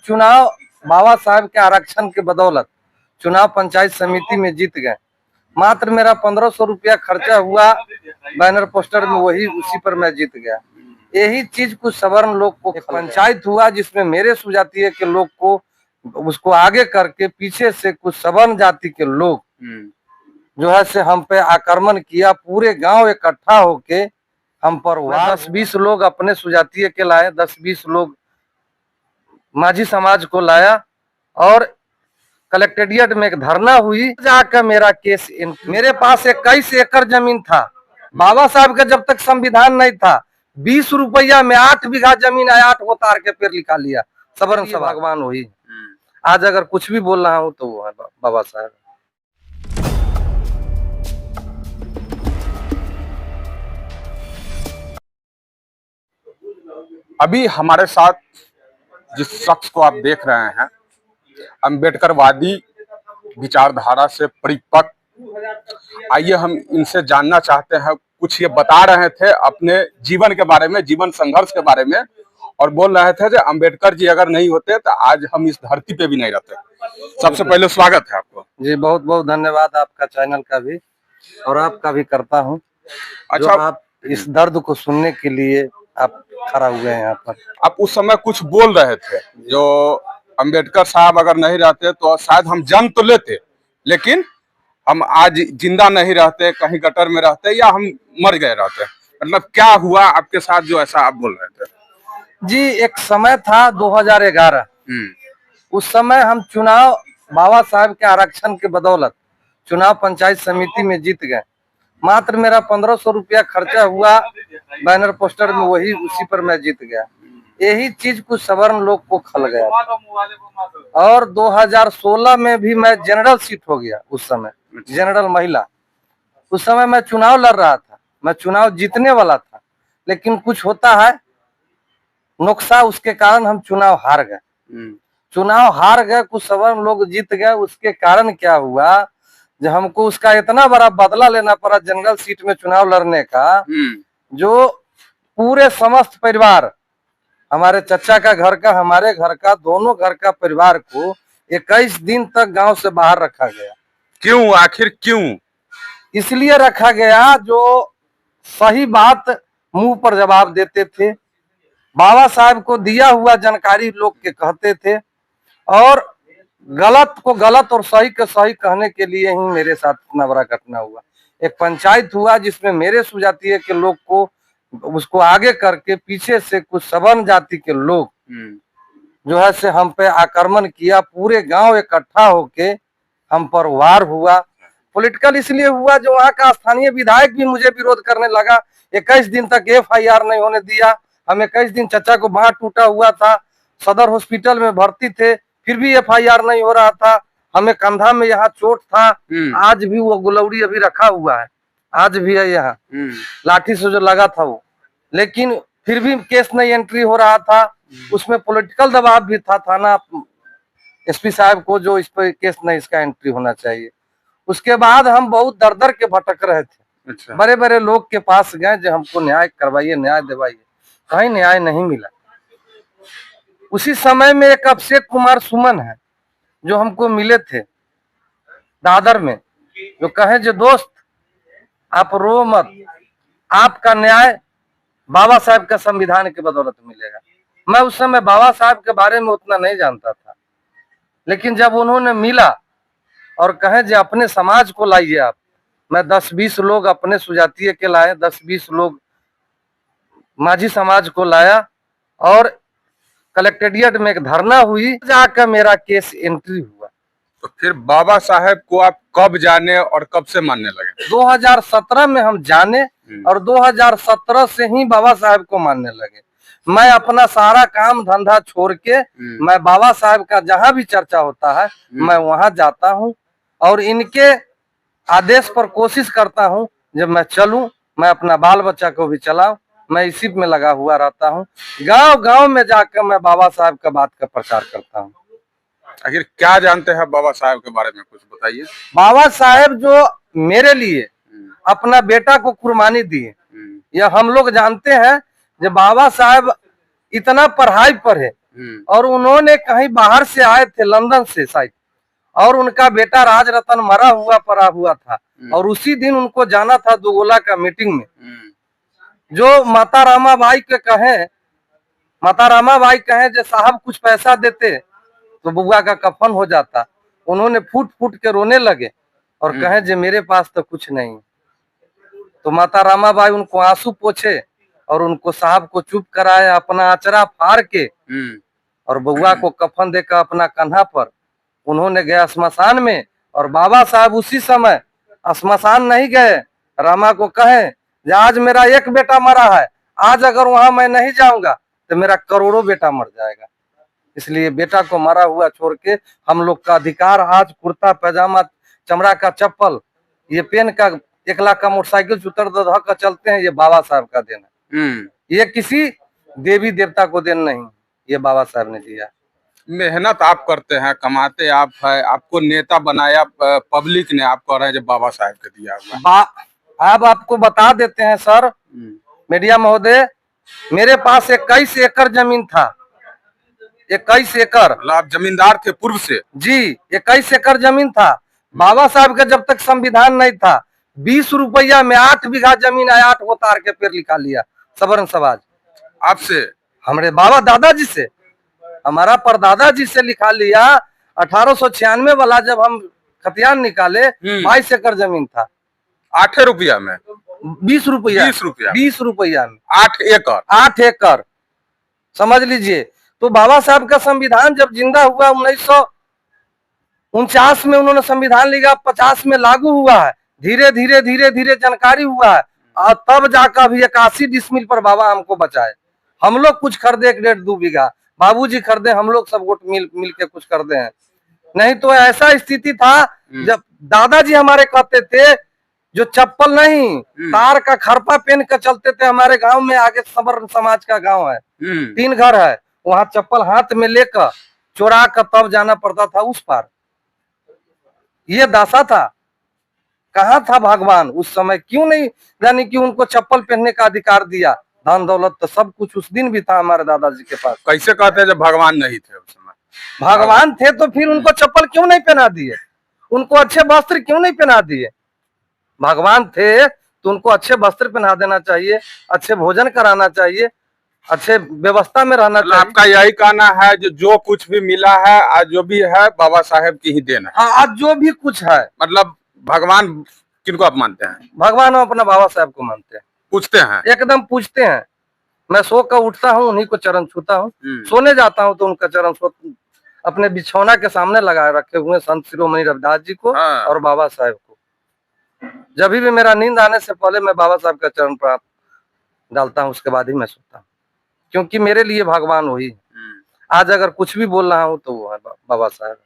चुनाव बाबा साहब के आरक्षण के बदौलत चुनाव पंचायत समिति में जीत गए। मात्र मेरा 1500 रुपया खर्चा हुआ बैनर पोस्टर में, वही उसी पर मैं जीत गया। यही चीज कुछ सवर्ण लोग को पंचायत हुआ जिसमें मेरे सुजातीय के लोग को उसको आगे करके पीछे से कुछ सवर्ण जाति के लोग जो है से हम पे आक्रमण किया। पूरे गांव इकट्ठा होके हम पर 10-20 लोग अपने सुजातीय के लाए, 10-20 लोग माझी समाज को लाया और कलेक्टेरिएट में एक धरना हुई। जाकर मेरा केस मेरे पास 21 एकड़ जमीन था। बाबा साहब का जब तक संविधान नहीं था 20 रुपया में 8 बीघा जमीन है, 8 उतार के पेड़ लिखा लिया। सवर्ण से भगवान हुई। आज अगर कुछ भी बोल रहा हूँ तो वो है बाबा साहब। अभी हमारे साथ जिस शख्स को आप देख रहे हैं, अम्बेडकरवादी विचारधारा से परिपक्व, आइए हम इनसे जानना चाहते हैं। कुछ ये बता रहे थे अपने जीवन के बारे में, जीवन संघर्ष के बारे में, और बोल रहे थे कि अम्बेडकर जी अगर नहीं होते तो आज हम इस धरती पे भी नहीं रहते। सबसे पहले स्वागत है आपको। जी बहुत बहुत धन्यवाद आपका चैनल का भी और आपका भी करता हूँ। अच्छा, आप इस दर्द को सुनने के लिए आप खड़ा हुए हैं यहाँ पर। आप उस समय कुछ बोल रहे थे जो अम्बेडकर साहब अगर नहीं रहते तो शायद हम जन्म तो लेते, लेकिन हम आज जिंदा नहीं रहते, कहीं गटर में रहते या हम मर गए रहते। मतलब क्या हुआ आपके साथ जो ऐसा आप बोल रहे थे? जी एक समय था 2011। उस समय हम चुनाव बाबा साहब के आरक्षण के बदौलत चुनाव पंचायत समिति में जीत गए। मात्र मेरा 1500 रुपया खर्चा हुआ बैनर पोस्टर में, वही उसी पर मैं जीत गया। यही चीज कुछ सवर्ण लोग को खल गया और 2016 में भी मैं जनरल सीट हो गया। उस समय जनरल महिला, उस समय मैं चुनाव लड़ रहा था, मैं चुनाव जीतने वाला था, लेकिन कुछ होता है नुकसा, उसके कारण हम चुनाव हार गए। चुनाव हार गए, कुछ सवर्ण लोग जीत गए। उसके कारण क्या हुआ, जब हमको उसका इतना बड़ा बदला लेना पड़ा जनरल सीट में चुनाव लड़ने का, जो पूरे समस्त परिवार, हमारे चचा का घर का, हमारे घर का, दोनों घर का परिवार को 21 दिन तक गांव से बाहर रखा गया। क्यों, आखिर क्यों? इसलिए रखा गया जो सही बात मुंह पर जवाब देते थे, बाबा साहब को दिया हुआ जानकारी लोग के कहते थे, और गलत को गलत और सही को सही कहने के लिए ही मेरे साथ इतना बड़ा घटना हुआ। एक पंचायत हुआ जिसमें मेरे सुजातीय के लोग को उसको आगे करके पीछे से कुछ सवर्ण जाति के लोग जो है से हम पे आक्रमण किया। पूरे गांव इकट्ठा होके हम पर वार हुआ। पॉलिटिकल इसलिए हुआ जो वहाँ का स्थानीय विधायक भी मुझे विरोध करने लगा। 21 दिन तक FIR नहीं होने दिया। हम 21 दिन, चचा को बांह टूटा हुआ था, सदर हॉस्पिटल में भर्ती थे, फिर भी FIR नहीं हो रहा था। हमें कंधा में यहाँ चोट था, आज भी वो गुलौड़ी अभी रखा हुआ है, आज भी है यहाँ, लाठी से जो लगा था वो, लेकिन फिर भी केस नहीं एंट्री हो रहा था। उसमें पॉलिटिकल दबाव भी था थाना SP साहब को, जो इस पर केस नहीं, इसका एंट्री होना चाहिए। उसके बाद हम बहुत दर दर के भटक रहे थे। अच्छा। बड़े बड़े लोग के पास गए जो हमको न्याय करवाइए, न्याय दिवाइए, कहीं न्याय नहीं मिला। उसी समय में एक अभिषेक कुमार सुमन है जो हमको मिले थे दादर में, जो कहे जो दोस्त आप रो मत, आपका न्याय बाबा साहब का संविधान के बदौलत मिलेगा। मैं उस समय बाबा साहब के बारे में उतना नहीं जानता था, लेकिन जब उन्होंने मिला और कहे जो अपने समाज को लाइए आप, मैं 10-20 लोग अपने सुजातीय के लाए, 10-20 लोग माझी समाज को लाया और कलेक्टेरिएट में एक धरना हुई। जाकर मेरा केस एंट्री हुआ। तो फिर बाबा साहब को आप कब जाने और कब से मानने लगे? 2017 में हम जाने और 2017 से ही बाबा साहब को मानने लगे। मैं अपना सारा काम धंधा छोड़ के मैं बाबा साहब का जहां भी चर्चा होता है मैं वहां जाता हूं और इनके आदेश पर कोशिश करता हूं जब मैं चलूं, मैं अपना बाल बच्चा को भी चलाऊं। मैं इसी में लगा हुआ रहता हूं। गांव गांव में जाकर मैं बाबा साहब का बात का प्रचार करता हूं। आखिर क्या जानते हैं बाबा साहब के बारे में, कुछ बताइए। बाबा साहब जो मेरे लिए अपना बेटा को कुर्बानी दिए, यह हम लोग जानते हैं। जब बाबा साहब इतना पढ़ाई पर है, और उन्होंने कहीं बाहर से आए थे, लंदन से शायद, और उनका बेटा राज रतन मरा हुआ पड़ा हुआ था, और उसी दिन उनको जाना था दुगोला का मीटिंग में। जो माता रामाबाई के कहें, माता रामाबाई कहें जो साहब कुछ पैसा देते तो बुआ का कफन हो जाता, उन्होंने फूट फूट के रोने लगे और कहें जे मेरे पास तो कुछ नहीं। तो माता रामाबाई उनको आंसू पोछे और उनको साहब को चुप कराए, अपना आचरा फाड़ के और बुआ को कफन देकर अपना कंधा पर उन्होंने गया स्मशान में। और बाबा साहब उसी समय स्मशान नहीं गए, रामा को कहे आज मेरा एक बेटा मरा है, आज अगर वहां मैं नहीं जाऊंगा तो मेरा करोड़ों बेटा मर जाएगा, इसलिए बेटा को मरा हुआ छोड़ के हम लोग का अधिकार, आज कुर्ता पैजामा, चमड़ा का चप्पल, ये पेन का 1 लाख का मोटरसाइकिल चुतर दधा का चलते हैं, ये बाबा साहब का देन है। ये किसी देवी देवता को देन नहीं, ये बाबा साहब ने दिया। मेहनत आप करते हैं, कमाते आप है, आपको नेता बनाया पब्लिक ने, आप कह रहे हैं जब बाबा साहब के दिया हुआ। अब आपको बता देते हैं सर मीडिया महोदय, मेरे पास 21 एकड़ जमीन था, 21 एकड़। मतलब आप जमींदार थे पूर्व से? जी, 21 एकड़ जमीन था। बाबा साहब का जब तक संविधान नहीं था, 20 रुपया में 8 बीघा जमीन है, 8 होतार के पेड़ लिखा लिया सवर्ण समाज। आपसे? हमारे बाबा दादाजी से, हमारा परदादा जी से लिखा लिया। 1896 वाला जब हम खतियान निकाले 22 एकड़ जमीन था। 8 रुपया में? 20 रुपया, 20 रुपया में 8 एकड़, 8 एकड़ समझ लीजिए। तो बाबा साहब का संविधान जब जिंदा हुआ 1949 में उन्होंने संविधान लिखा, 50 में लागू हुआ है, धीरे धीरे धीरे धीरे जानकारी हुआ है, और तब जाकर अभी 81 डिसमिल पर बाबा हमको बचाए। हम लोग कुछ खरीदे 1.5-2 बीघा, बाबूजी खरीदे, हम लोग सब वोट मिल के कुछ खरीदे हैं। नहीं तो ऐसा स्थिति था जब दादाजी हमारे कहते थे जो चप्पल नहीं, तार का खरपा पहन कर चलते थे। हमारे गांव में आगे सवर्ण समाज का गांव है, 3 घर है, वहां चप्पल हाथ में लेकर चोरा कर तब जाना पड़ता था उस पार। ये दशा था। कहाँ था भगवान उस समय? क्यों नहीं, यानी कि उनको चप्पल पहनने का अधिकार दिया? धन दौलत तो सब कुछ उस दिन भी था हमारे दादाजी के पास। कैसे कहते हैं जब भगवान नहीं थे उस समय? भगवान थे तो फिर उनको चप्पल क्यों नहीं पहना दिए? उनको अच्छे वस्त्र क्यों नहीं पहना दिए? भगवान थे तो उनको अच्छे वस्त्र पहना देना चाहिए, अच्छे भोजन कराना चाहिए, अच्छे व्यवस्था में रहना चाहिए। आपका यही कहना है जो कुछ भी मिला है, आज जो भी है बाबा साहेब की ही देन है? हाँ, आज जो भी कुछ है। मतलब भगवान किनको आप मानते हैं? भगवान हम अपना बाबा साहब को मानते हैं। पूछते हैं? एकदम पूछते हैं। मैं सो कर उठता हूँ, उन्हीं को चरण छूता हूँ, सोने जाता हूँ तो उनका चरण अपने बिछौना के सामने लगाए रखे हुए संत शिरोमणि रविदास जी को और बाबा साहब को। जब भी मेरा नींद आने से पहले मैं बाबा साहब का चरण प्राप्त डालता हूँ, उसके बाद ही मैं सोता हूँ, क्योंकि मेरे लिए भगवान वही। आज अगर कुछ भी बोल रहा हूँ तो वो है बाबा साहब।